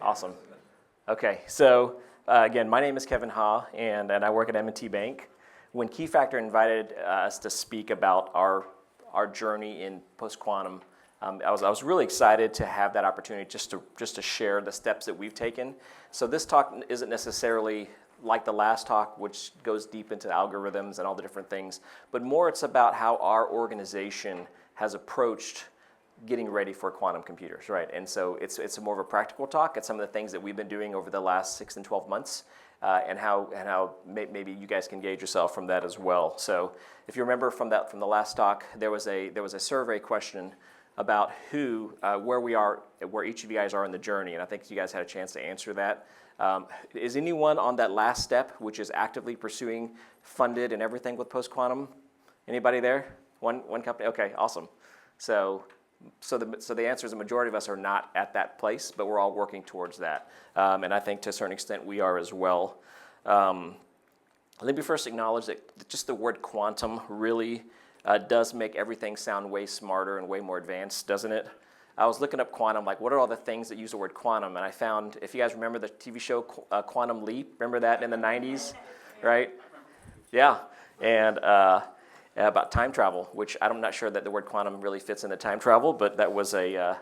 Awesome. Okay, so again, my name is Kevin Ha, and I work at M&T Bank. When Keyfactor invited us to speak about our journey in post-quantum, I was really excited to have that opportunity just to share the steps that we've taken. So this talk isn't necessarily like the last talk, which goes deep into algorithms and all the different things, but more it's about how our organization has approached getting ready for quantum computers, right? And so it's more of a practical talk. It's some of the things that we've been doing over the last 6 and 12 months, and how maybe you guys can gauge yourself from that as well. So if you remember from the last talk, there was a survey question about where each of you guys are in the journey, and I think you guys had a chance to answer that. Is anyone on that last step, which is actively pursuing funded and everything with post-quantum? Anybody there? One company? Okay, awesome. So the answer is the majority of us are not at that place, but we're all working towards that. And I think to a certain extent we are as well. Let me first acknowledge that just the word quantum really does make everything sound way smarter and way more advanced, doesn't it? I was looking up quantum, like what are all the things that use the word quantum? And I found, if you guys remember the TV show Quantum Leap, remember that in the 90s, right? Yeah, and about time travel, which I'm not sure that the word quantum really fits into time travel, but that was a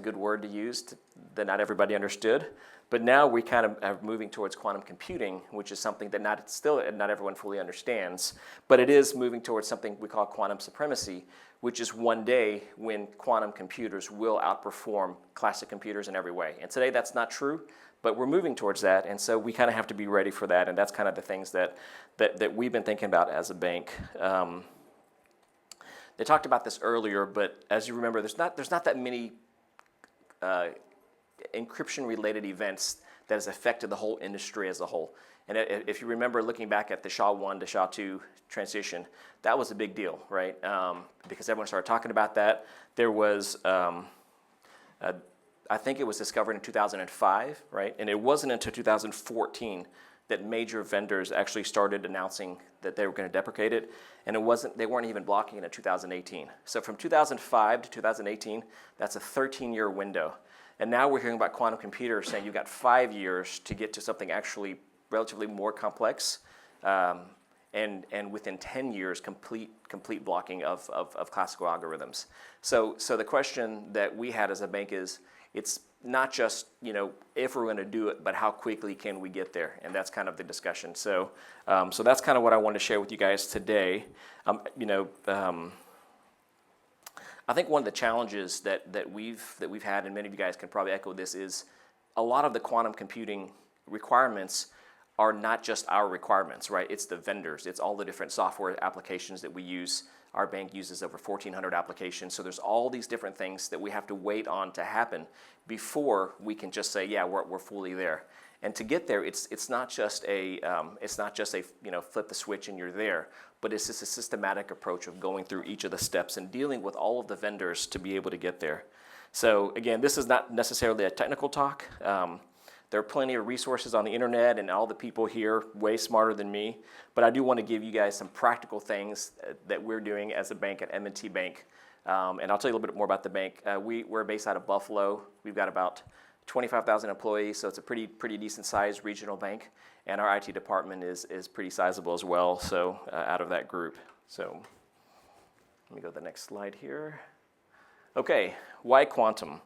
good word to use that not everybody understood. But now we kind of are moving towards quantum computing, which is something that not everyone fully understands, but it is moving towards something we call quantum supremacy, which is one day when quantum computers will outperform classic computers in every way. And today that's not true, but we're moving towards that, and so we kind of have to be ready for that, and that's kind of the things that we've been thinking about as a bank. They talked about this earlier, but as you remember, there's not that many encryption-related events that has affected the whole industry as a whole. And if you remember looking back at the SHA-1 to SHA-2 transition, that was a big deal, right? Because everyone started talking about that. There was, I think it was discovered in 2005, right? And it wasn't until 2014 that major vendors actually started announcing that they were going to deprecate it, and they weren't even blocking it in 2018. So from 2005 to 2018, that's a 13-year window. And now we're hearing about quantum computers saying you've got 5 years to get to something actually relatively more complex, and within 10 years, complete blocking of classical algorithms. So the question that we had as a bank is, it's not just if we're going to do it, but how quickly can we get there? And that's kind of the discussion. So that's kind of what I wanted to share with you guys today. I think one of the challenges that we've had, and many of you guys can probably echo this, is a lot of the quantum computing requirements are not just our requirements, right? It's the vendors. It's all the different software applications that we use. Our bank uses over 1,400 applications, so there's all these different things that we have to wait on to happen before we can just say, yeah, we're fully there. And to get there, it's not just a flip the switch and you're there, but it's just a systematic approach of going through each of the steps and dealing with all of the vendors to be able to get there. So again, this is not necessarily a technical talk. There are plenty of resources on the internet, and all the people here way smarter than me, but I do want to give you guys some practical things that we're doing as a bank at M&T Bank. And I'll tell you a little bit more about the bank. We're based out of Buffalo. We've got about 25,000 employees, so it's a pretty decent sized regional bank, and our IT department is pretty sizable as well, so out of that group. So let me go to the next slide here. Okay, why quantum?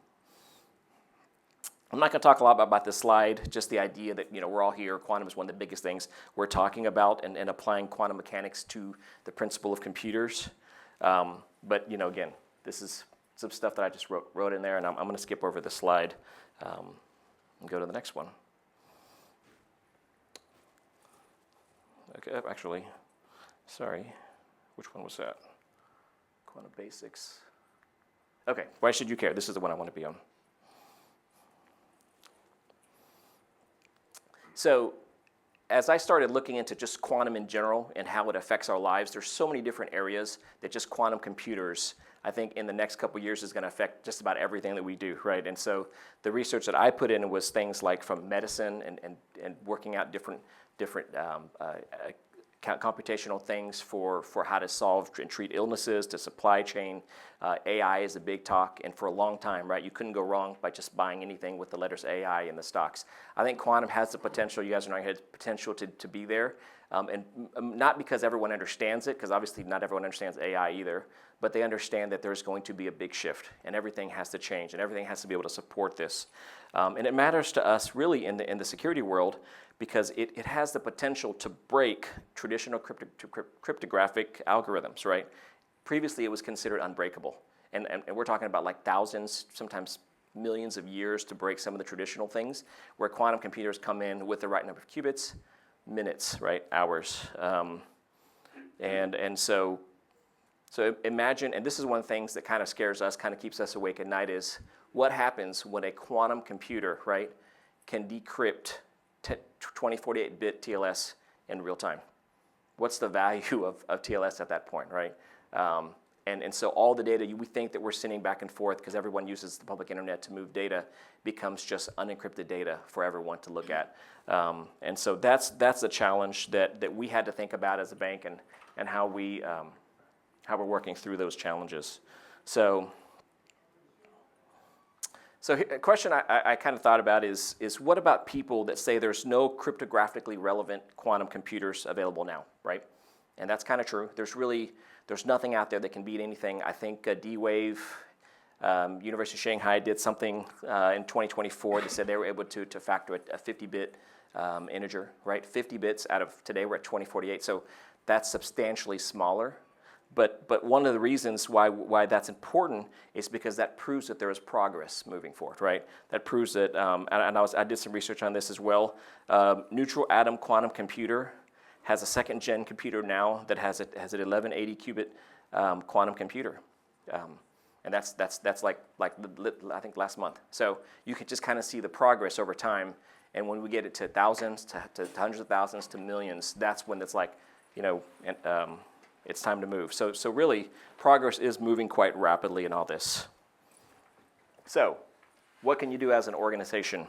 I'm not going to talk a lot about this slide, just the idea that we're all here. Quantum is one of the biggest things we're talking about, and applying quantum mechanics to the principle of computers. But again, this is some stuff that I just wrote in there, and I'm going to skip over this slide and go to the next one. Okay, actually, sorry, which one was that? Quantum basics. Okay, why should you care? This is the one I want to be on. So as I started looking into just quantum in general and how it affects our lives, there's so many different areas that just quantum computers, I think in the next couple of years is going to affect just about everything that we do, right? And so the research that I put in was things like from medicine and working out different computational things for how to solve and treat illnesses, to supply chain. AI is a big talk, and for a long time, right, you couldn't go wrong by just buying anything with the letters AI in the stocks. I think quantum has the potential, you guys are nodding, potential to be there, and not because everyone understands it, because obviously not everyone understands AI either, but they understand that there's going to be a big shift, and everything has to change, and everything has to be able to support this. And it matters to us really in the security world, because it has the potential to break traditional cryptographic algorithms, right? Previously, it was considered unbreakable. And we're talking about like thousands, sometimes millions of years to break some of the traditional things, where quantum computers come in with the right number of qubits, minutes, right, hours. So imagine, and this is one of the things that kind of scares us, kind of keeps us awake at night, is what happens when a quantum computer, right, can decrypt 2048-bit TLS in real time? What's the value of TLS at that point, right? And so all the data we think that we're sending back and forth, because everyone uses the public internet to move data, becomes just unencrypted data for everyone to look at. And so that's the challenge that we had to think about as a bank, and how we're working through those challenges. So a question I kind of thought about is what about people that say there's no cryptographically relevant quantum computers available now, right? And that's kind of true. There's nothing out there that can beat anything. I think D-Wave, University of Shanghai did something in 2024. They said they were able to factor a 50-bit integer, right? 50 bits out of, today we're at 2048, so that's substantially smaller. But one of the reasons why that's important is because that proves that there is progress moving forward, right? That proves that, and I did some research on this as well. Neutral atom quantum computer has a second-gen computer now that has an 1180 qubit quantum computer, and that's like I think last month. So you can just kind of see the progress over time, and when we get it to thousands, to hundreds of thousands, to millions, that's when it's like, it's time to move. So really, progress is moving quite rapidly in all this. So what can you do as an organization?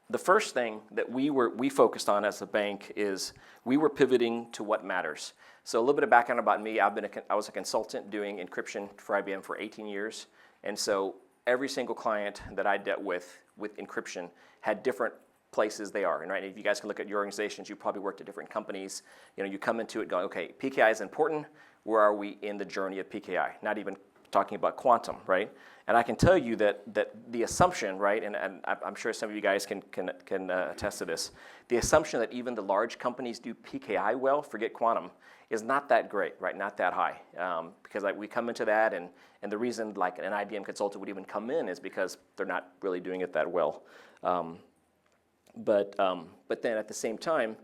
The first thing that we focused on as a bank is we were pivoting to what matters. So a little bit of background about me. I was a consultant doing encryption for IBM for 18 years. And so every single client that I dealt with encryption had different places they are. And right, if you guys can look at your organizations, you probably worked at different companies. You come into it going, okay, PKI is important. Where are we in the journey of PKI? Not even talking about quantum, right? And I can tell you that the assumption, right, and I'm sure some of you guys can attest to this, the assumption that even the large companies do PKI well, forget quantum, is not that great, right? Not that high, because we come into that, and the reason like an IBM consultant would even come in is because they're not really doing it that well. But then at the same time,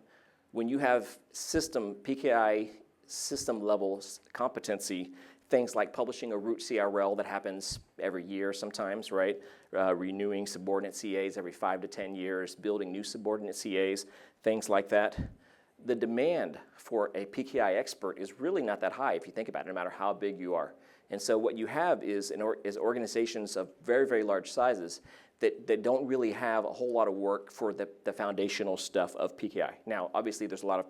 when you have PKI system level competency, things like publishing a root CRL that happens every year sometimes, right? Renewing subordinate CAs every 5 to 10 years, building new subordinate CAs, things like that. The demand for a PKI expert is really not that high if you think about it, no matter how big you are. And so what you have is organizations of very, very large sizes that don't really have a whole lot of work for the foundational stuff of PKI. Now, obviously, there's a lot of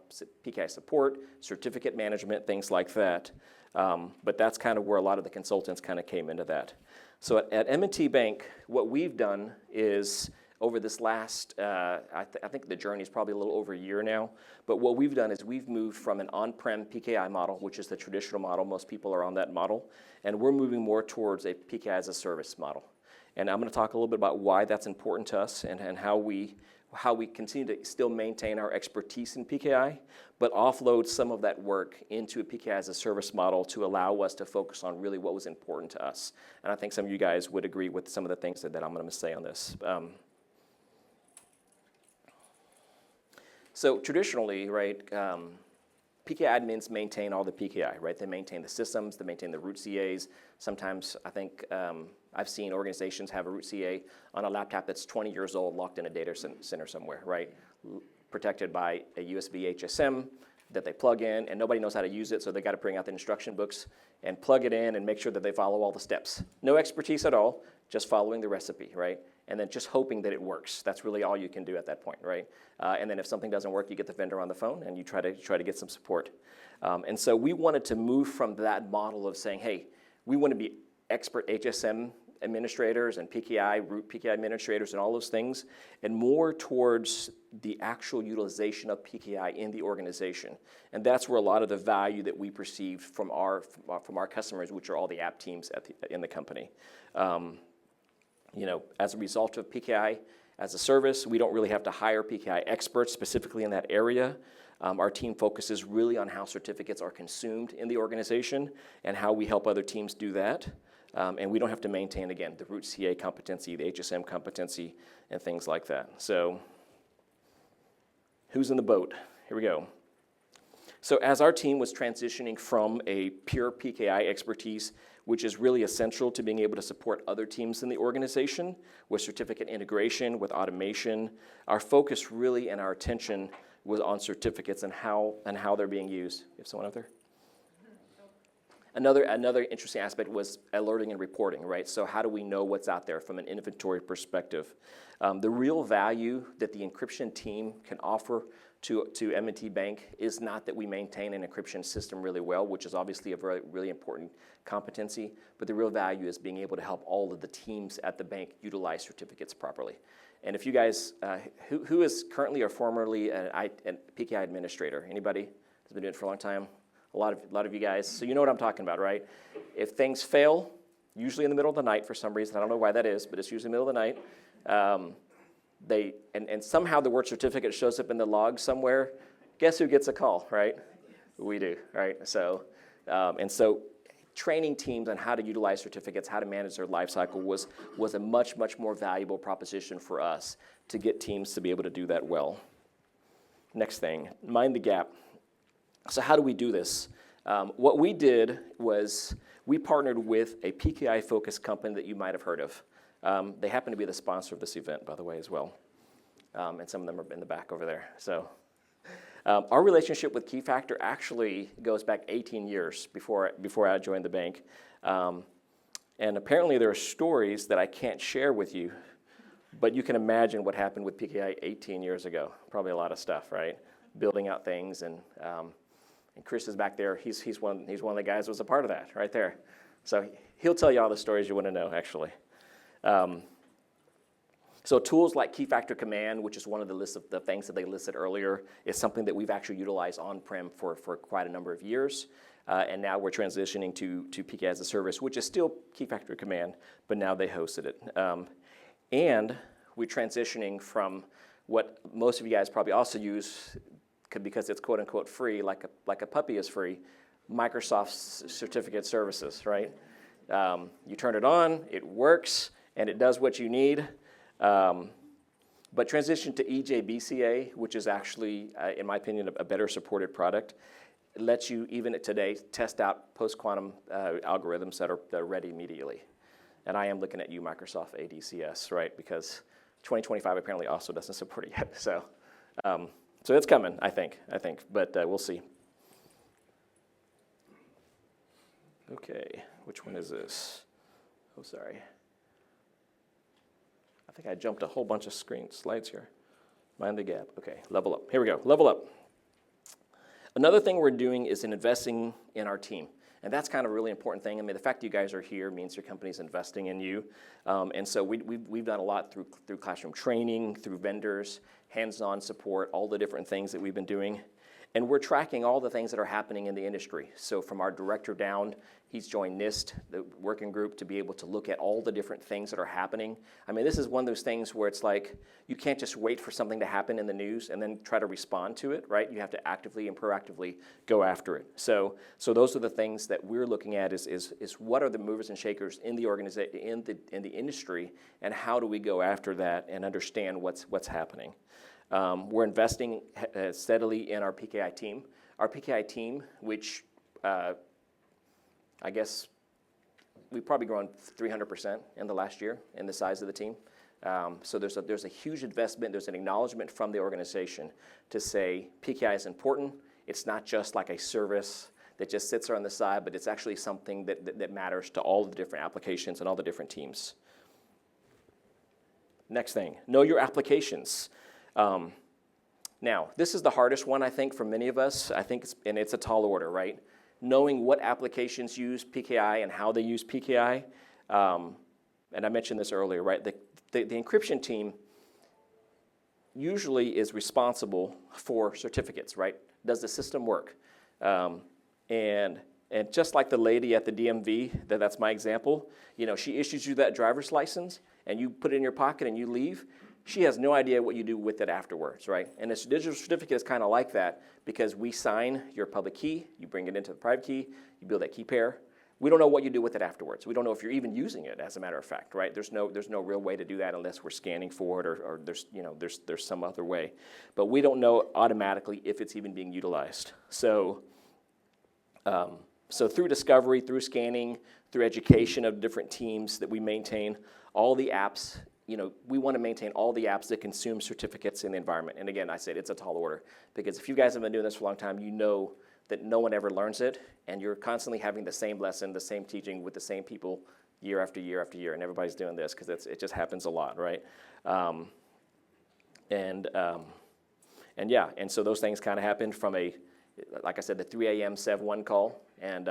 PKI support, certificate management, things like that. But that's kind of where a lot of the consultants kind of came into that. So at M&T Bank, what we've done is over this last, I think the journey is probably a little over a year now, but what we've done is we've moved from an on-prem PKI model, which is the traditional model, most people are on that model, and we're moving more towards a PKI as a service model. And I'm going to talk a little bit about why that's important to us and how we continue to still maintain our expertise in PKI, but offload some of that work into a PKI as a service model to allow us to focus on really what was important to us. And I think some of you guys would agree with some of the things that I'm going to say on this. So traditionally, right, PKI admins maintain all the PKI, right? They maintain the systems, they maintain the root CAs. Sometimes I think I've seen organizations have a root CA on a laptop that's 20 years old, locked in a data center somewhere, right? Protected by a USB HSM that they plug in, and nobody knows how to use it, so they got to bring out the instruction books and plug it in and make sure that they follow all the steps. No expertise at all, just following the recipe, right? and then just hoping that it works. That's really all you can do at that point, right? And then if something doesn't work, you get the vendor on the phone and you try to get some support. And so we wanted to move from that model of saying, hey, we want to be expert HSM administrators and root PKI administrators and all those things, and more towards the actual utilization of PKI in the organization. And that's where a lot of the value that we perceived from our customers, which are all the app teams in the company. As a result of PKI as a service, we don't really have to hire PKI experts specifically in that area. Our team focuses really on how certificates are consumed in the organization and how we help other teams do that. And we don't have to maintain, again, the root CA competency, the HSM competency, and things like that. So who's in the boat? Here we go. So as our team was transitioning from a pure PKI expertise, which is really essential to being able to support other teams in the organization with certificate integration, with automation, our focus really and our attention was on certificates and how they're being used. You have someone out there? Another interesting aspect was alerting and reporting, right? So how do we know what's out there from an inventory perspective? The real value that the encryption team can offer to M&T Bank is not that we maintain an encryption system really well, which is obviously a really important competency, but the real value is being able to help all of the teams at the bank utilize certificates properly. And if you guys, who is currently or formerly a PKI administrator? Anybody who's been doing it for a long time? A lot of you guys. So you know what I'm talking about, right? If things fail, usually in the middle of the night for some reason, I don't know why that is, but it's usually in the middle of the night, and somehow the word certificate shows up in the log somewhere. Guess who gets a call, right? We do, right? So, so training teams on how to utilize certificates, how to manage their life cycle was a much, much more valuable proposition for us to get teams to be able to do that well. Next thing, mind the gap. So how do we do this? What we did was we partnered with a PKI-focused company that you might have heard of. They happen to be the sponsor of this event, by the way, as well. And some of them are in the back over there. So our relationship with Keyfactor actually goes back 18 years before I joined the bank. And apparently there are stories that I can't share with you, but you can imagine what happened with PKI 18 years ago. Probably a lot of stuff, right? Building out things, and Chris is back there. He's one of the guys who was a part of that right there. So he'll tell you all the stories you want to know, actually. So tools like Keyfactor Command, which is one of the list of the things that they listed earlier, is something that we've actually utilized on-prem for quite a number of years. And now we're transitioning to PKI as a service, which is still Keyfactor Command, but now they hosted it. And we're transitioning from what most of you guys probably also use, because it's quote unquote free, like a puppy is free, Microsoft certificate services, right? You turn it on, it works, and it does what you need. But transition to EJBCA, which is actually, in my opinion, a better supported product, it lets you, even today, test out post-quantum algorithms that are ready immediately. And I am looking at you, Microsoft ADCS, right? Because 2025 apparently also doesn't support it yet. So it's coming, I think. But we'll see. Okay, which one is this? Oh, sorry. I think I jumped a whole bunch of slides here. Mind the gap. Okay, level up. Here we go, level up. Another thing we're doing is investing in our team. And that's kind of a really important thing. I mean, the fact that you guys are here means your company's investing in you. And so we've done a lot through classroom training, through vendors, hands-on support, all the different things that we've been doing. And we're tracking all the things that are happening in the industry. So from our director down, he's joined NIST, the working group, to be able to look at all the different things that are happening. I mean, this is one of those things where it's like, you can't just wait for something to happen in the news and then try to respond to it, right? You have to actively and proactively go after it. So those are the things that we're looking at is what are the movers and shakers in the organization, in the industry, and how do we go after that and understand what's happening. We're investing steadily in our PKI team. Our PKI team, which I guess we've probably grown 300% in the last year in the size of the team. So there's a huge investment. There's an acknowledgement from the organization to say PKI is important. It's not just like a service that just sits there on the side, but it's actually something that matters to all the different applications and all the different teams. Next thing, know your applications. Now, this is the hardest one, I think, for many of us. I think, it's a tall order, right? Knowing what applications use PKI and how they use PKI. And I mentioned this earlier, right? The encryption team usually is responsible for certificates, right? Does the system work? And just like the lady at the DMV, that's my example, she issues you that driver's license and you put it in your pocket and you leave. She has no idea what you do with it afterwards, right? And this digital certificate is kind of like that because we sign your public key, you bring it into the private key, you build that key pair. We don't know what you do with it afterwards. We don't know if you're even using it, as a matter of fact, right? There's no real way to do that unless we're scanning for it or there's some other way. But we don't know automatically if it's even being utilized. So through discovery, through scanning, through education of different teams that we maintain, all the apps, we want to maintain all the apps that consume certificates in the environment. And again, I said it's a tall order because if you guys have been doing this for a long time, you know that no one ever learns it, and you're constantly having the same lesson, the same teaching with the same people year after year after year, and everybody's doing this because it just happens a lot, right? And so those things kind of happened from like I said, the 3 a.m. Sev 1 call, and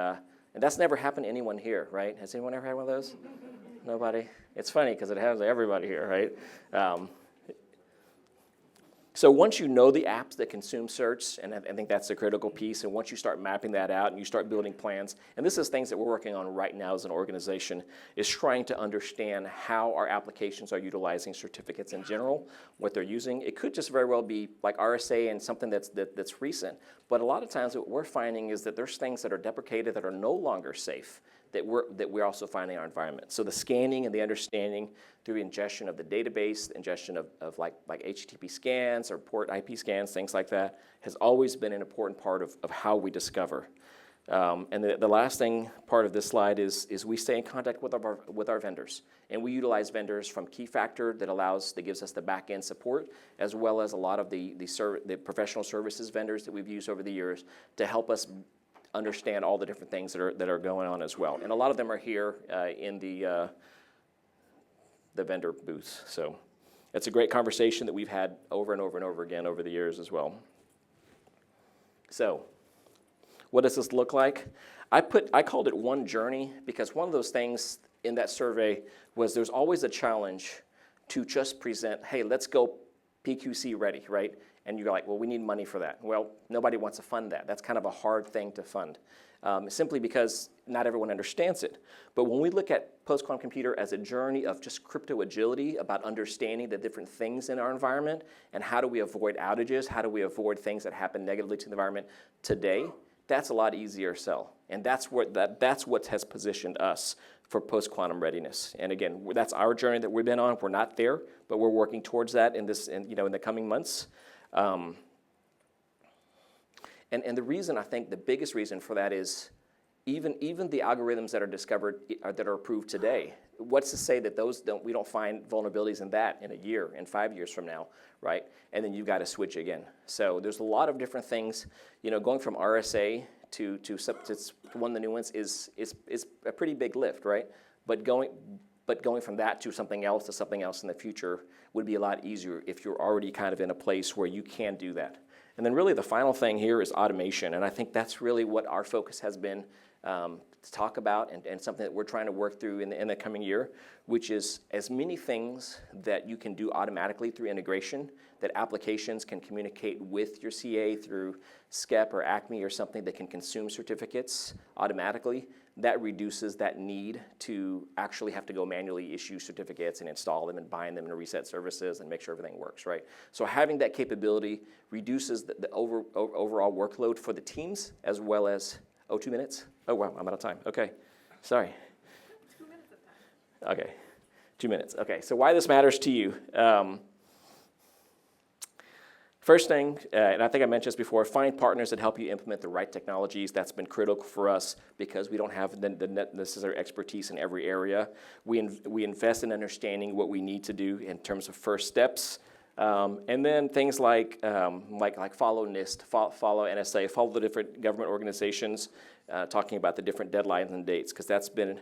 that's never happened to anyone here, right? Has anyone ever had one of those? Nobody? It's funny because it happens to everybody here, right? So once you know the apps that consume certs, and I think that's the critical piece, and once you start mapping that out and you start building plans, and this is things that we're working on right now as an organization, is trying to understand how our applications are utilizing certificates in general, what they're using. It could just very well be like RSA and something that's recent, but a lot of times what we're finding is that there's things that are deprecated that are no longer safe that we're also finding in our environment. So the scanning and the understanding through ingestion of the database, ingestion of like HTTP scans or port IP scans, things like that, has always been an important part of how we discover. And the last thing, part of this slide, is we stay in contact with our vendors. And we utilize vendors from Keyfactor that gives us the back-end support, as well as a lot of the professional services vendors that we've used over the years to help us understand all the different things that are going on as well. And a lot of them are here in the vendor booths. So it's a great conversation that we've had over and over and over again over the years as well. So what does this look like? I called it one journey because one of those things in that survey was there's always a challenge to just present, hey, let's go PQC ready, right? And you're like, well, we need money for that. Well, nobody wants to fund that. That's kind of a hard thing to fund, simply because not everyone understands it. But when we look at post-quantum computer as a journey of just crypto agility, about understanding the different things in our environment, and how do we avoid outages, how do we avoid things that happen negatively to the environment today, that's a lot easier to sell. And that's what has positioned us for post-quantum readiness. And again, that's our journey that we've been on. We're not there, but we're working towards that in the coming months. And the reason, I think the biggest reason for that is even the algorithms that are discovered, that are approved today, what's to say that we don't find vulnerabilities in that in a year, in 5 years from now, right? And then you've got to switch again. So there's a lot of different things, going from RSA to one of the new ones is a pretty big lift, right? But going from that to something else in the future would be a lot easier if you're already kind of in a place where you can do that. And then really the final thing here is automation, and I think that's really what our focus has been to talk about, and something that we're trying to work through in the coming year, which is as many things that you can do automatically through integration, that applications can communicate with your CA through SCEP or ACME or something that can consume certificates automatically. That reduces that need to actually have to go manually issue certificates and install them and bind them and reset services and make sure everything works, right? So having that capability reduces the overall workload for the teams, as well as, 2 minutes? Oh, wow, I'm out of time. Okay, sorry. 2 minutes of time. Okay, 2 minutes. Okay, so why this matters to you. First thing, and I think I mentioned this before, find partners that help you implement the right technologies. That's been critical for us because we don't have the necessary expertise in every area. We invest in understanding what we need to do in terms of first steps. And then things like follow NIST, follow NSA, follow the different government organizations, talking about the different deadlines and dates, because that's been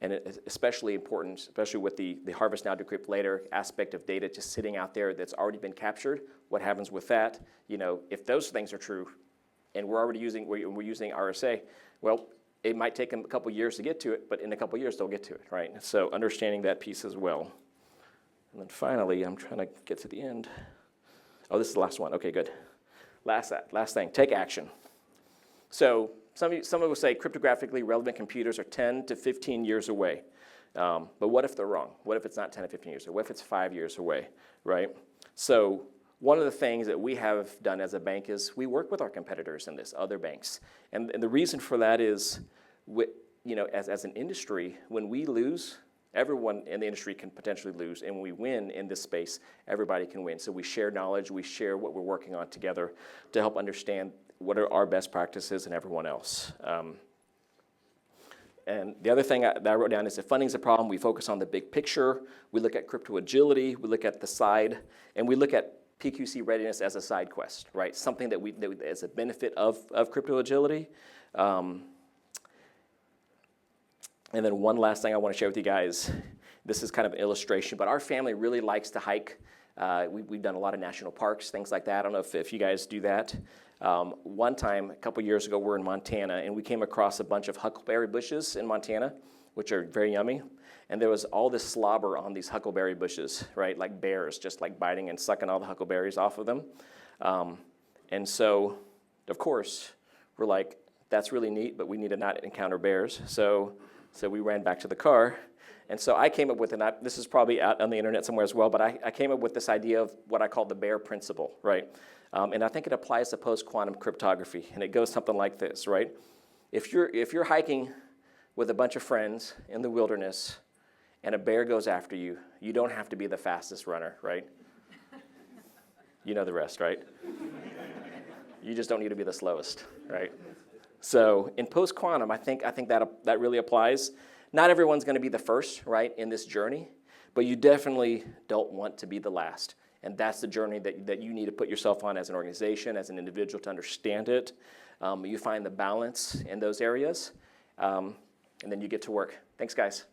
And it is especially important, especially with the harvest now, decrypt later aspect of data just sitting out there that's already been captured. What happens with that? You know, if those things are true, and we're using RSA, well, it might take them a couple years to get to it, but in a couple years they'll get to it, right? So understanding that piece as well. And then finally, I'm trying to get to the end. Oh, this is the last one. Okay, good. Last thing, take action. So some will say cryptographically relevant computers are 10 to 15 years away. But what if they're wrong? What if it's not 10 to 15 years away? What if it's 5 years away, right? So one of the things that we have done as a bank is we work with our competitors in this, other banks. And the reason for that is, as an industry, when we lose, everyone in the industry can potentially lose. And when we win in this space, everybody can win. So we share knowledge, we share what we're working on together to help understand what are our best practices and everyone else. And the other thing that I wrote down is if funding's a problem, we focus on the big picture. We look at crypto agility, we look at the side, and we look at PQC readiness as a side quest, right? Something that as a benefit of crypto agility. And then one last thing I want to share with you guys. This is kind of an illustration, but our family really likes to hike. We've done a lot of national parks, things like that. I don't know if you guys do that. One time, a couple years ago, we're in Montana, and we came across a bunch of huckleberry bushes in Montana, which are very yummy. And there was all this slobber on these huckleberry bushes, right? Like bears, just like biting and sucking all the huckleberries off of them. And so, of course, we're like, that's really neat, but we need to not encounter bears. So we ran back to the car. And so I came up with, this is probably out on the internet somewhere as well, but I came up with this idea of what I call the bear principle, right? And I think it applies to post-quantum cryptography. And it goes something like this, right? If you're hiking with a bunch of friends in the wilderness and a bear goes after you, you don't have to be the fastest runner, right? You know the rest, right? You just don't need to be the slowest, right? So in post-quantum, I think that really applies. Not everyone's going to be the first, right, in this journey, but you definitely don't want to be the last. And that's the journey that you need to put yourself on as an organization, as an individual to understand it. You find the balance in those areas, and then you get to work. Thanks, guys.